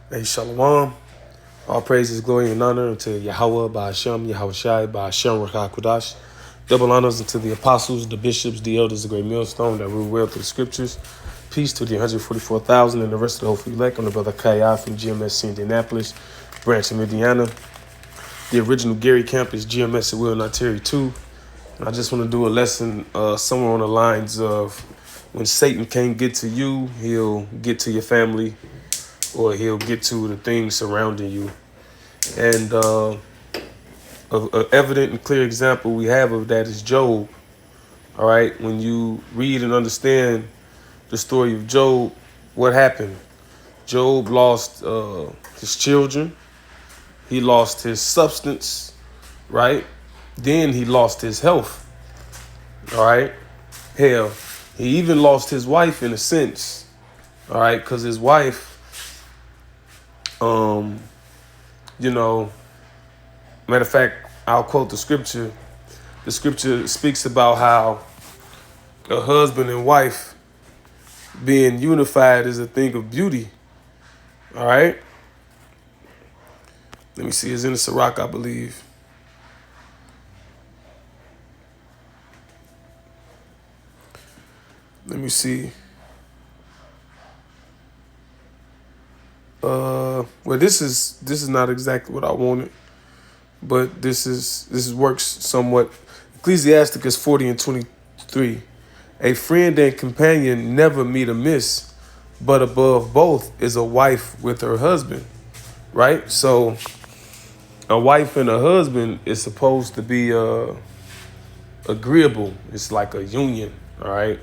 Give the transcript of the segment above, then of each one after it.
Hey, Shalom. All praises, glory, and honor unto Yahweh, Ba'ashem, Yahushai, Ba'ashem, Rakakudash. Double honors unto the apostles, the bishops, the elders, the great millstone that rule well through the scriptures. Peace to the 144,000 and the rest of the hopeful elect. I'm the brother Kaya from GMSC Indianapolis, branch of Indiana. The original Gary camp is GMS at Will Not Tarry 2. And I just want to do a lesson somewhere on the lines of when Satan can't get to you, he'll get to your family, or he'll get to the things surrounding you. And a evident and clear example we have of that is Job. All right, when you read and understand the story of Job, what happened? Job lost his children. He lost his substance, right? Then he lost his health, all right? Hell, he even lost his wife in a sense, all right? Because his wife, matter of fact, I'll quote the scripture. The scripture speaks about how a husband and wife being unified is a thing of beauty, all right? Let me see, it's in the Sirach, I believe. Let me see. Well, this is not exactly what I wanted, but this works somewhat. Ecclesiasticus 40 and 23. A friend and companion never meet amiss, but above both is a wife with her husband. Right? So a wife and a husband is supposed to be agreeable. It's like a union, all right?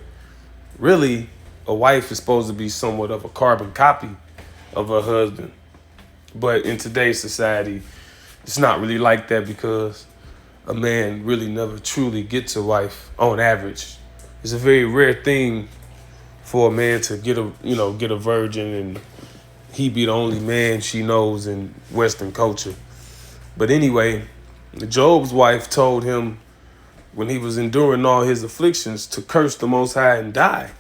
Really, a wife is supposed to be somewhat of a carbon copy of her husband. But in today's society, it's not really like that because a man really never truly gets a wife on average. It's a very rare thing for a man to get a virgin and he be the only man she knows in Western culture. But anyway, Job's wife told him when he was enduring all his afflictions to curse the Most High and die.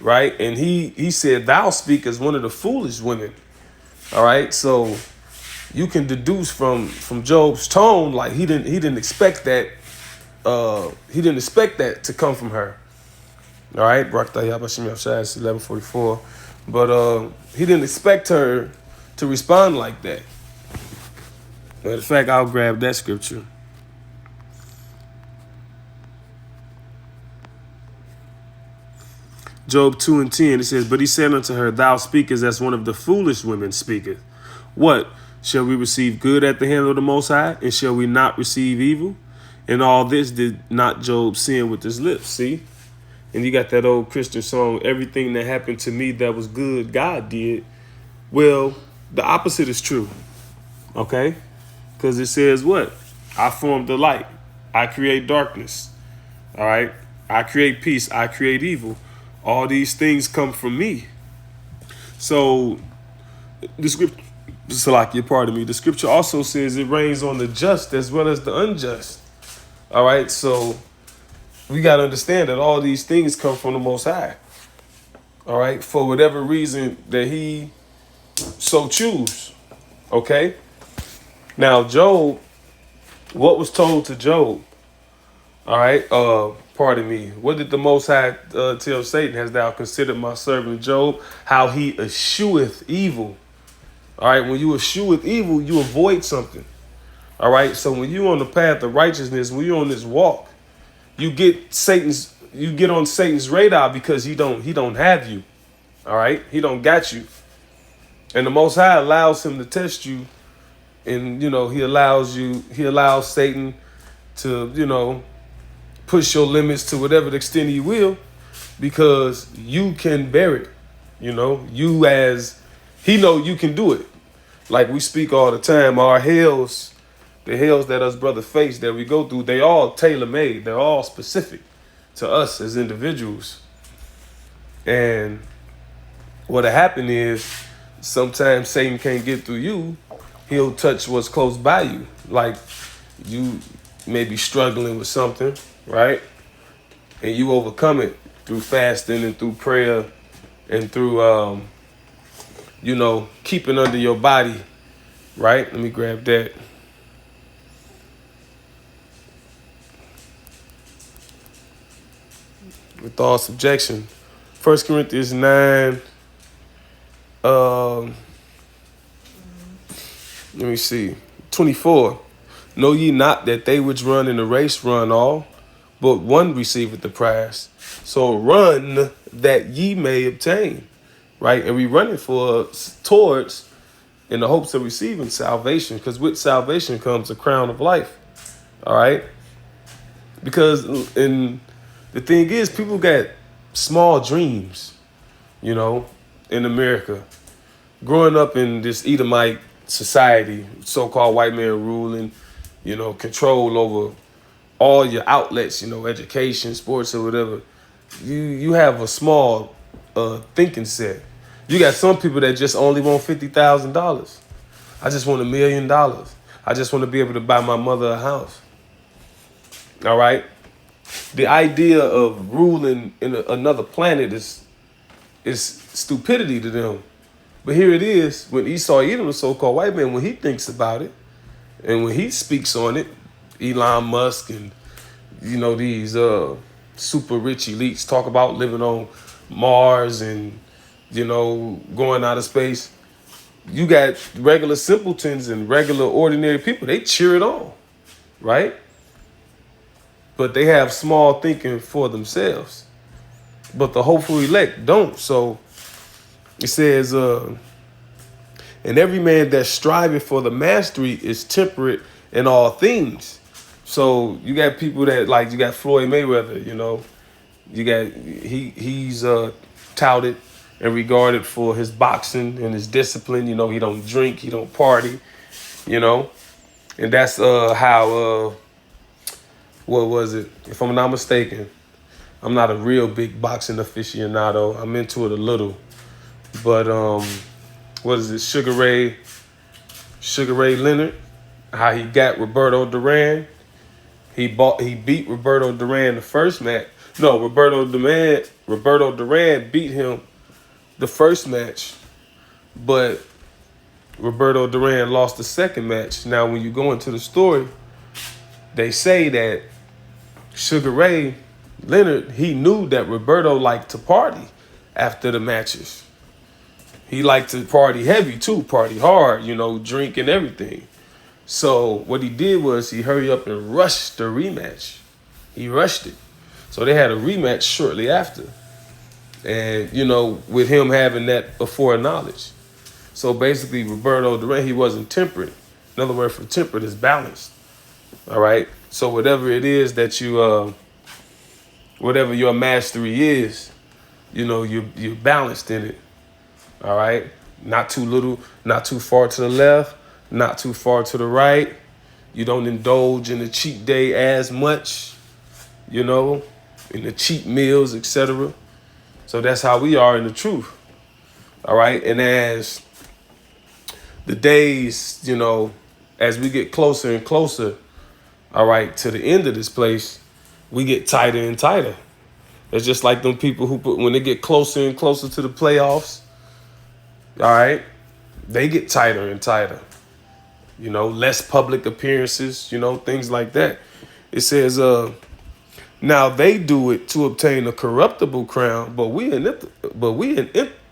Right? And he said, thou speak as one of the foolish women. All right. So you can deduce from Job's tone, like he didn't expect that. He didn't expect that to come from her. All right. 11:44. But he didn't expect her to respond like that. Matter of fact, I'll grab that scripture. Job 2 and 10, it says, but he said unto her, thou speakest as one of the foolish women speaketh. What? Shall we receive good at the hand of the Most High? And shall we not receive evil? And all this did not Job sin with his lips. See? And you got that old Christian song, everything that happened to me that was good, God did. Well, the opposite is true. Okay? Because it says what? I form the light. I create darkness. All right? I create peace. I create evil. All these things come from me. So the scripture, Salakia, pardon me, the scripture also says it rains on the just as well as the unjust. All right, so we got to understand that all these things come from the Most High. All right, for whatever reason that he so choose. Okay. Now, Job, what was told to Job? All right, pardon me. What did the Most High tell Satan? Hast thou considered my servant Job, how he escheweth evil? All right, when you escheweth evil, you avoid something. All right, so when you're on the path of righteousness, when you're on this walk, you get on Satan's radar because he don't have you. All right, he don't got you, and the Most High allows him to test you, and he allows Satan to push your limits to whatever the extent he will, because you can bear it. You as he know you can do it. Like we speak all the time, our hells, the hells that us brothers face that we go through, they all tailor-made. They're all specific to us as individuals. And what'll happen is sometimes Satan can't get through you. He'll touch what's close by you. Like you may be struggling with something, right? And you overcome it through fasting and through prayer and through keeping under your body, right? Let me grab that. With all subjection. 1 Corinthians 9, let me see, 24. Know ye not that they which run in the race run all, but one receiveth the prize? So run that ye may obtain, right? And we running towards in the hopes of receiving salvation, because with salvation comes a crown of life, all right? Because the thing is, people got small dreams, in America. Growing up in this Edomite society, so-called white man ruling, control over all your outlets, education, sports, or whatever. You have a small thinking set. You got some people that just only want $50,000. I just want $1 million. I just want to be able to buy my mother a house. All right. The idea of ruling in another planet is stupidity to them. But here it is, when Esau Edom, the so-called white man, when he thinks about it and when he speaks on it, Elon Musk and, these super rich elites talk about living on Mars and, going out of space. You got regular simpletons and regular ordinary people. They cheer it on, right? But they have small thinking for themselves. But the hopeful elect don't. So it says, and every man that striveth for the mastery is temperate in all things. So you got people that, like, you got Floyd Mayweather, you got, he's touted and regarded for his boxing and his discipline. He don't drink, he don't party, and that's how, what was it? If I'm not mistaken, I'm not a real big boxing aficionado. I'm into it a little. But what is it? Sugar Ray Leonard, how he got Roberto Duran. He beat Roberto Duran the first match. No, Roberto Duran beat him the first match, but Roberto Duran lost the second match. Now, when you go into the story, they say that Sugar Ray Leonard, he knew that Roberto liked to party after the matches. He liked to party heavy too, party hard, drink and everything. So what he did was he hurried up and rushed the rematch. He rushed it. So they had a rematch shortly after. And, with him having that before knowledge. So basically, Roberto Duran, he wasn't temperate. Another word for temperate is balanced. All right? So whatever it is that you, whatever your mastery is, you're balanced in it. All right? Not too little, not too far to the left, not too far to the right. You don't indulge in the cheat day as much, in the cheat meals, etc. So that's how we are in the truth. All right? And as the days, as we get closer and closer, all right, to the end of this place, we get tighter and tighter. It's just like them people when they get closer and closer to the playoffs, all right, they get tighter and tighter. Less public appearances, things like that. It says, now they do it to obtain a corruptible crown, but we an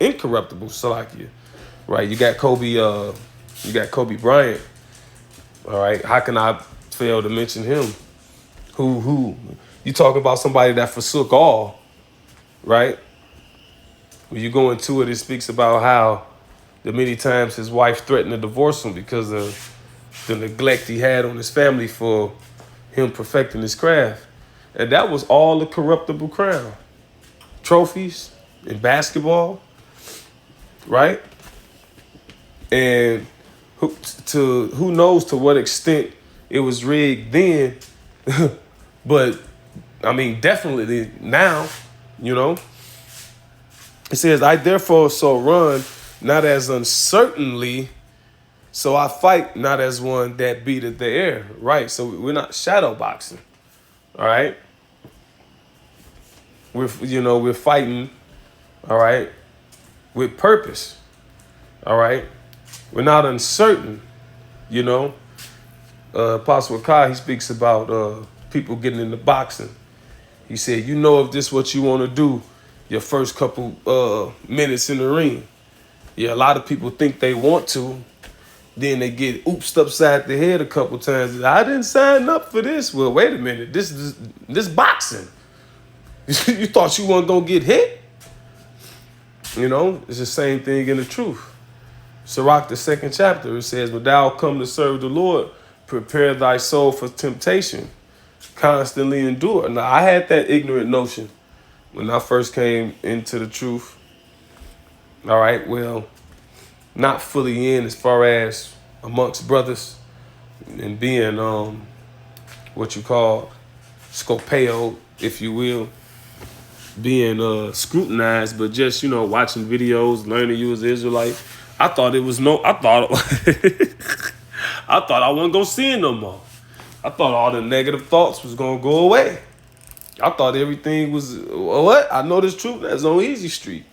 incorruptible Salakia. Right? You got Kobe Bryant. All right. How can I fail to mention him? Who you talk about somebody that forsook all, right? When you go into it, it speaks about how the many times his wife threatened to divorce him because of the neglect he had on his family for him perfecting his craft. And that was all the corruptible crown. Trophies in basketball, right? And who knows to what extent it was rigged then, but I mean, definitely now, It says, I therefore so run, not as uncertainly, so I fight not as one that beateth the air. Right, so we're not shadow boxing, all right? We're fighting, all right, with purpose. All right. We're not uncertain, you know. Apostle Kai, he speaks about people getting into boxing. He said, you know, if this is what you want to do, your first couple minutes in the ring. Yeah, a lot of people think they want to. Then they get oopsed upside the head a couple times. I didn't sign up for this. Well, wait a minute. This boxing. You thought you weren't going to get hit? You know, it's the same thing in the truth. Sirach, the 2nd chapter, it says, when thou come to serve the Lord, prepare thy soul for temptation. Constantly endure. Now, I had that ignorant notion when I first came into the truth. All right, well, not fully in as far as amongst brothers and being what you call scopeo, if you will, being scrutinized, but just, you know, watching videos, learning you as an Israelite. I thought I thought I wasn't gonna see it no more. I thought all the negative thoughts was gonna go away. I thought everything was what? I know this truth. That's on Easy Street.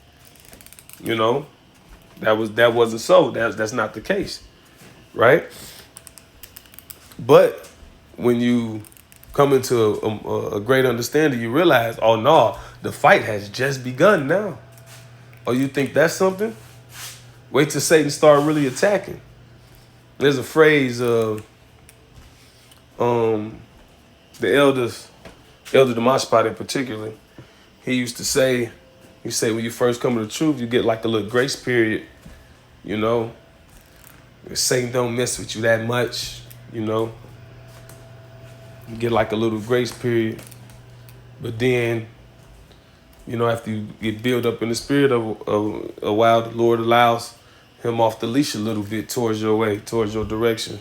You know, that wasn't so. That's not the case, right? But when you come into a great understanding, you realize, oh no, the fight has just begun now. Oh, you think that's something? Wait till Satan start really attacking. There's a phrase of the Elder Damashpat in particular. He used to say, when you first come to the truth, you get like a little grace period, you know. Satan don't mess with you that much, you know. You get like a little grace period. But then, you know, after you get built up in the spirit of a while, the Lord allows him off the leash a little bit towards your way, towards your direction.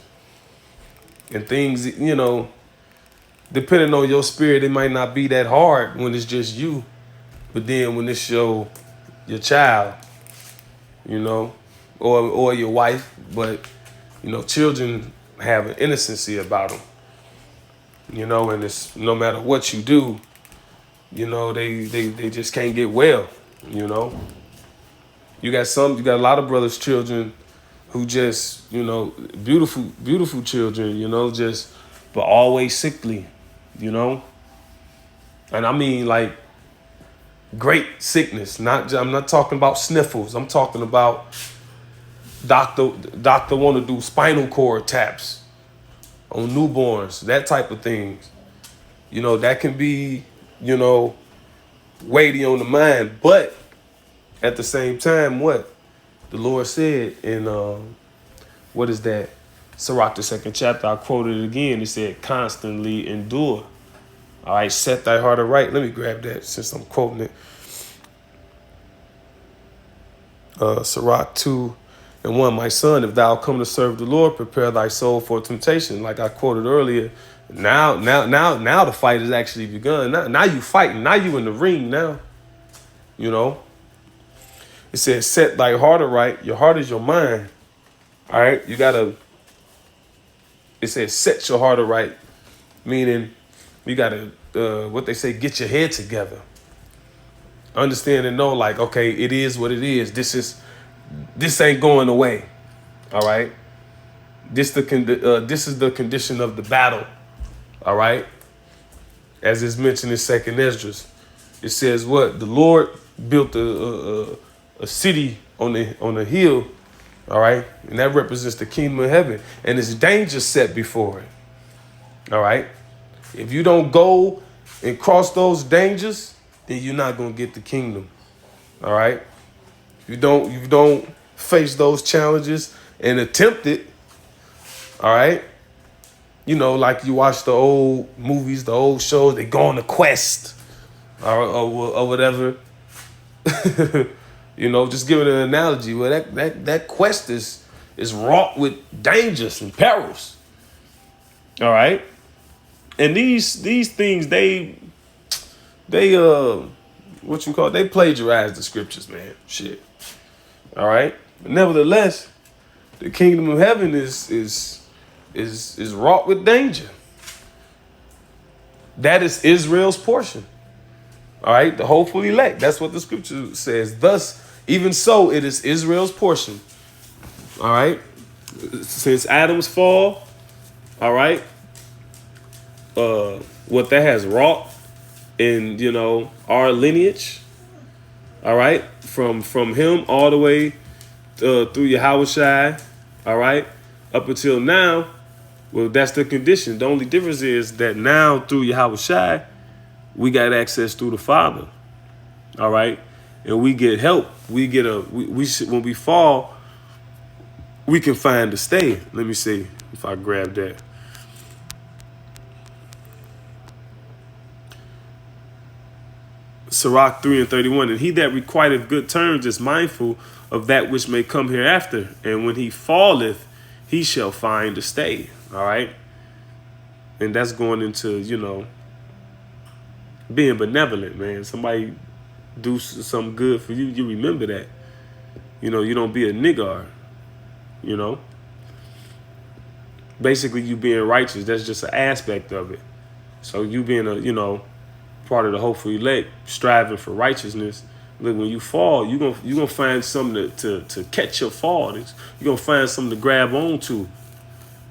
And things, you know, depending on your spirit, it might not be that hard when it's just you. But then when it's your child, you know, or your wife, but, you know, children have an innocency about them, you know, and it's no matter what you do, you know, they just can't get well, you know. You got a lot of brothers' children who just, you know, beautiful children, you know, just, but always sickly, you know. And I mean, like, great sickness. I'm not talking about sniffles. I'm talking about doctor want to do spinal cord taps on newborns, that type of things. You know, that can be, you know, weighty on the mind, but at the same time, what the Lord said in what is that? Sirach, the 2nd chapter. I quoted it again. It said, "Constantly endure." All right, set thy heart aright. Let me grab that since I'm quoting it. Sirach 2:1. My son, if thou come to serve the Lord, prepare thy soul for temptation. Like I quoted earlier. Now the fight has actually begun. Now you fighting. Now you in the ring. Now, you know. It says, set thy heart aright. Your heart is your mind. All right. It says, set your heart aright. Meaning you got to, what they say, get your head together. Understand and know, like, okay, it is what it is. This ain't going away. All right. This is the condition of the battle. All right. As is mentioned in 2nd Esdras. It says what? The Lord built a city on the hill, all right? And that represents the kingdom of heaven. And there's danger set before it, all right? If you don't go and cross those dangers, then you're not going to get the kingdom, all right? If you don't face those challenges and attempt it, all right? You know, like you watch the old movies, the old shows, they go on a quest or whatever. You know, just giving an analogy. Well, that quest is wrought with dangers and perils. All right, and these things they what you call it? They plagiarize the scriptures, man. Shit. All right, but nevertheless, the kingdom of heaven is wrought with danger. That is Israel's portion. All right, the hopeful elect. That's what the scripture says. Thus, even so, it is Israel's portion. All right. Since Adam's fall, all right, what that has wrought in, our lineage, all right, from him all the way through Yahweh Shai, all right, up until now. Well, that's the condition. The only difference is that now through Yahweh Shai, we got access through the Father, all right, and we get help. We get when we fall, we can find a stay. Let me see if I grab that. Sirach 3:31, and he that requiteth good terms is mindful of that which may come hereafter, and when he falleth, he shall find a stay. All right, and that's going into being benevolent, man. Somebody do something good for you, you remember that. You don't be a niggar. Basically, you being righteous. That's just an aspect of it. So you being a part of the hopeful elect, striving for righteousness. Look, when you fall, you're gonna find something to catch your fall. You're gonna find something to grab onto,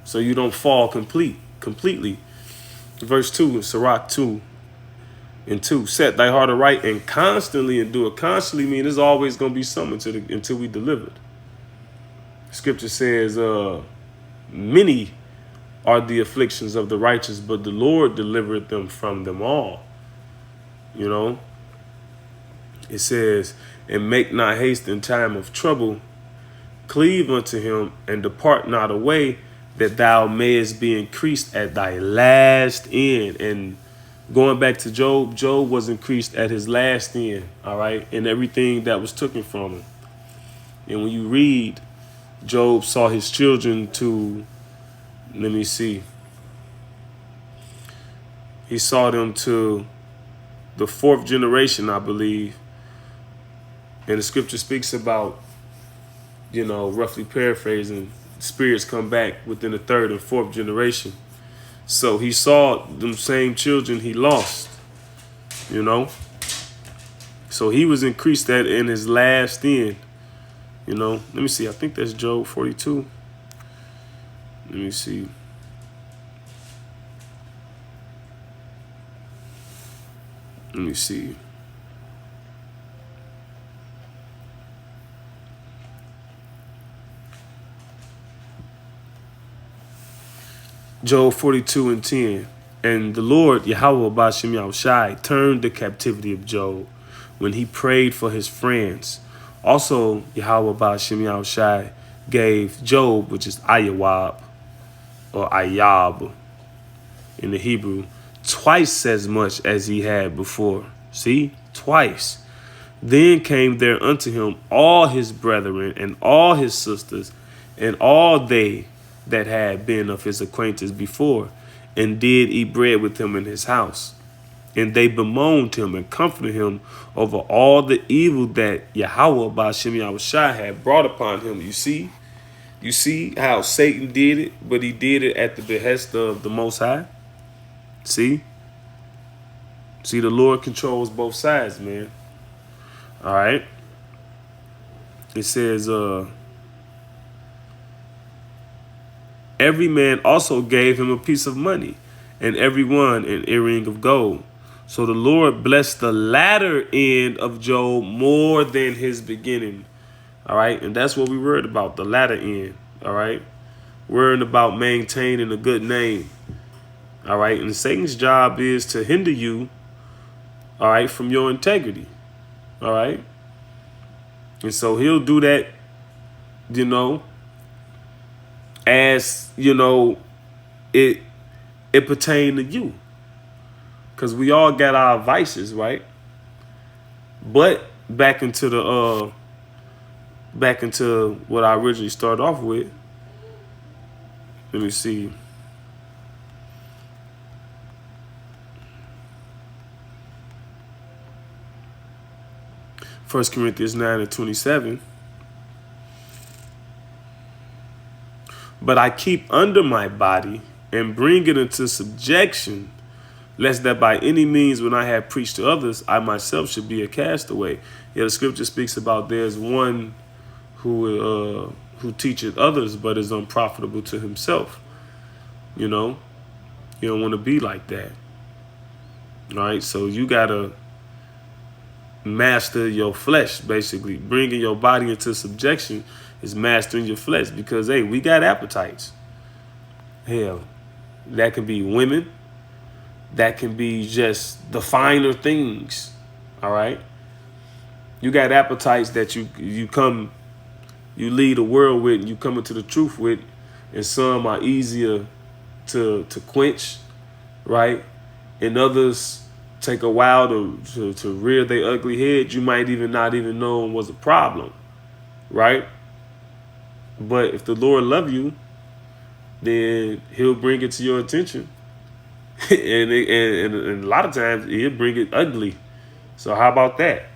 so you don't fall completely. Verse 2, Sirach 2:2. Set thy heart aright and constantly endure. Constantly mean there's always gonna be something until we delivered. Scripture says, many are the afflictions of the righteous, but the Lord delivered them from them all. It says, and make not haste in time of trouble, cleave unto him and depart not away, that thou mayest be increased at thy last end. And going back to Job, Job was increased at his last end, all right, and everything that was taken from him. And when you read, Job saw his children to, let me see, he saw them to the 4th generation, I believe. And the scripture speaks about, roughly paraphrasing, spirits come back within the 3rd and 4th generation. So he saw them same children he lost, So he was increased at in his last end. Let me see. I think that's Job 42. Let me see. Let me see. Job 42:10. And the Lord, Yahweh Ba'ashem Yahushai, turned the captivity of Job when he prayed for his friends. Also, Yahweh Ba'ashem Yahushai gave Job, which is Ayawab or Ayab in the Hebrew, twice as much as he had before. See, twice. Then came there unto him all his brethren and all his sisters and all they that had been of his acquaintance before, and did eat bread with him in his house. And they bemoaned him and comforted him over all the evil that Yahweh Ba'ashem Yahushai had brought upon him. You see how Satan did it, but he did it at the behest of the Most High. See, the Lord controls both sides, man. All right. It says, every man also gave him a piece of money, and every one an earring of gold. So the Lord blessed the latter end of Job more than his beginning. All right. And that's what we worried about, the latter end. All right. Worrying about maintaining a good name. All right. And Satan's job is to hinder you, all right, from your integrity. All right. And so he'll do that, as, it pertain to you. Because we all got our vices, right? But back into what I originally started off with. Let me see. First Corinthians 9:27. But I keep under my body and bring it into subjection, lest that by any means when I have preached to others, I myself should be a castaway. Yeah, the scripture speaks about there's one who who teacheth others, but is unprofitable to himself. You know, you don't want to be like that. All right, so you gotta master your flesh. Basically, bringing your body into subjection is mastering your flesh, because hey, we got appetites. Hell, that can be women, that can be just the finer things. All right, you got appetites that you lead the world with, and you come into the truth with, and some are easier to quench, right? And others take a while to rear their ugly head. You might even not even know was a problem, right? But if the Lord love you, then he'll bring it to your attention. and a lot of times he'll bring it ugly. So how about that?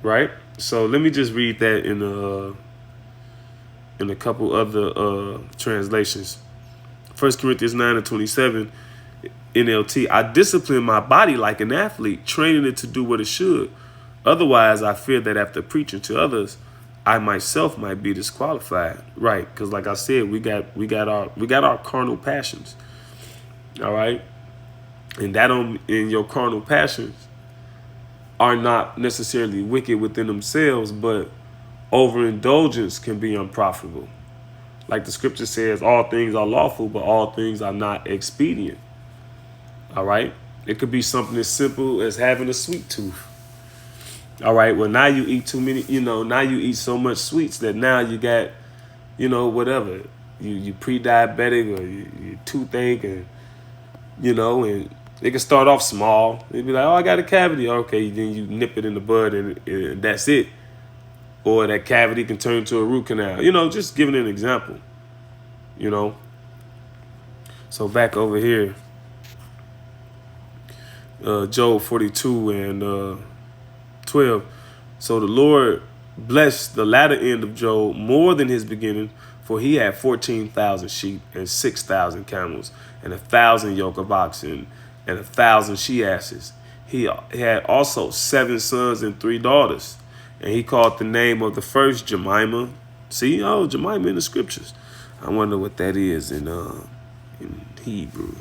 Right? So let me just read that in a couple other translations. 1 Corinthians 9:27, NLT. I discipline my body like an athlete, training it to do what it should. Otherwise, I fear that after preaching to others, I myself might be disqualified. Right? Because like I said, we got our carnal passions. All right, and in your carnal passions are not necessarily wicked within themselves, but overindulgence can be unprofitable. Like the scripture says, all things are lawful, but all things are not expedient. All right. It could be something as simple as having a sweet tooth. All right. Well, now you eat too many, now you eat so much sweets that now you got, whatever. You pre-diabetic, or you toothache, and, and it can start off small. It'd be like, oh, I got a cavity. Okay. Then you nip it in the bud and that's it. Or that cavity can turn to a root canal. Just giving an example. So back over here, Job 42 and 12. So the Lord blessed the latter end of Job more than his beginning, for he had 14,000 sheep and 6,000 camels and 1,000 yoke of oxen and 1,000 she-asses. He had also 7 sons and 3 daughters. And he called the name of the first Jemimah. See, Jemimah in the scriptures. I wonder what that is in Hebrew.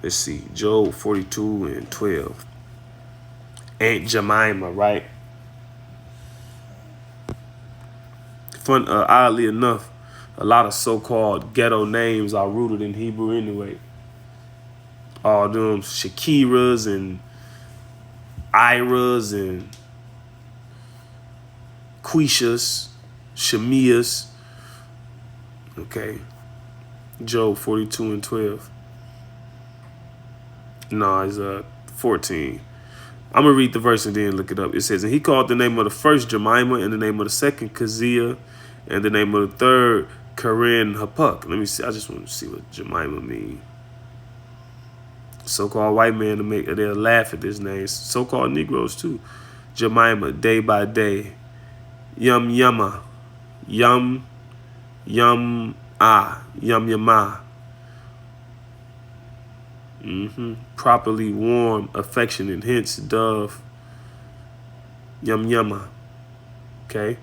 Let's see, Job 42 and 12. Aunt Jemimah, right? Oddly enough, a lot of so-called ghetto names are rooted in Hebrew anyway. All them Shakiras and Iras and Quishas, Shemias. Okay. Job 42 and 12. No, it's 14. I'm going to read the verse and then look it up. It says, and he called the name of the first Jemimah, and the name of the second Keziah, and the name of the third Karen Hapuk. Let me see. I just want to see what Jemimah means. So-called white man, they'll laugh at this name. So-called Negroes too. Jemimah, day by day. Yum yumma, yum yumma. Properly warm, affectionate, hence dove. Yum yumma. Okay.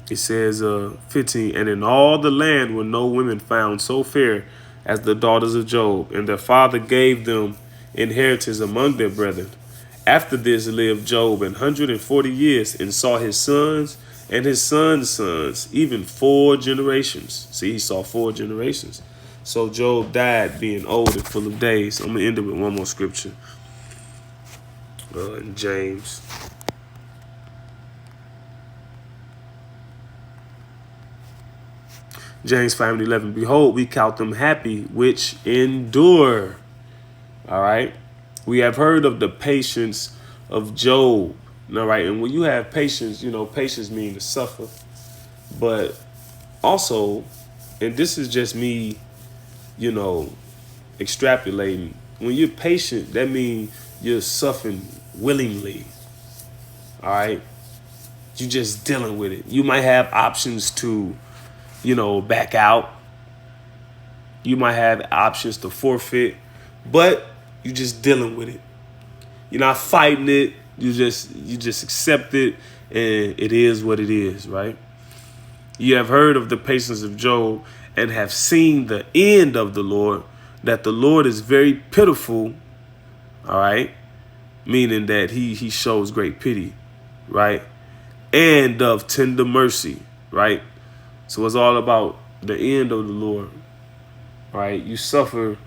It says 15, and in all the land were no women found so fair as the daughters of Job, and their father gave them inheritance among their brethren. After this lived Job 140 years, and saw his sons and his sons' sons, even 4 generations. See, he saw 4 generations. So Job died being old and full of days. I'm going to end it with one more scripture. In James. James 5:11. Behold, we count them happy which endure. All right. We have heard of the patience of Job. All right. And when you have patience, patience means to suffer. But also, and this is just me, extrapolating. When you're patient, that means you're suffering willingly. All right. You're just dealing with it. You might have options to, back out. You might have options to forfeit, but you're just dealing with it. You're not fighting it. You just accept it, and it is what it is, right? You have heard of the patience of Job and have seen the end of the Lord, that the Lord is very pitiful, all right? Meaning that he shows great pity, right? And of tender mercy, right? So it's all about the end of the Lord, right? You suffer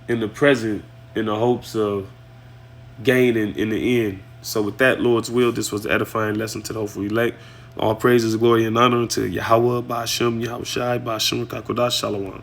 in the present in the hopes of gaining in the end. So with that, Lord's will, this was the edifying lesson to the hopeful elect. All praises, glory, and honor unto Yahweh, Ba'ashem, Yahweh Shai, Ba'ashem, Kakodash, Shalom.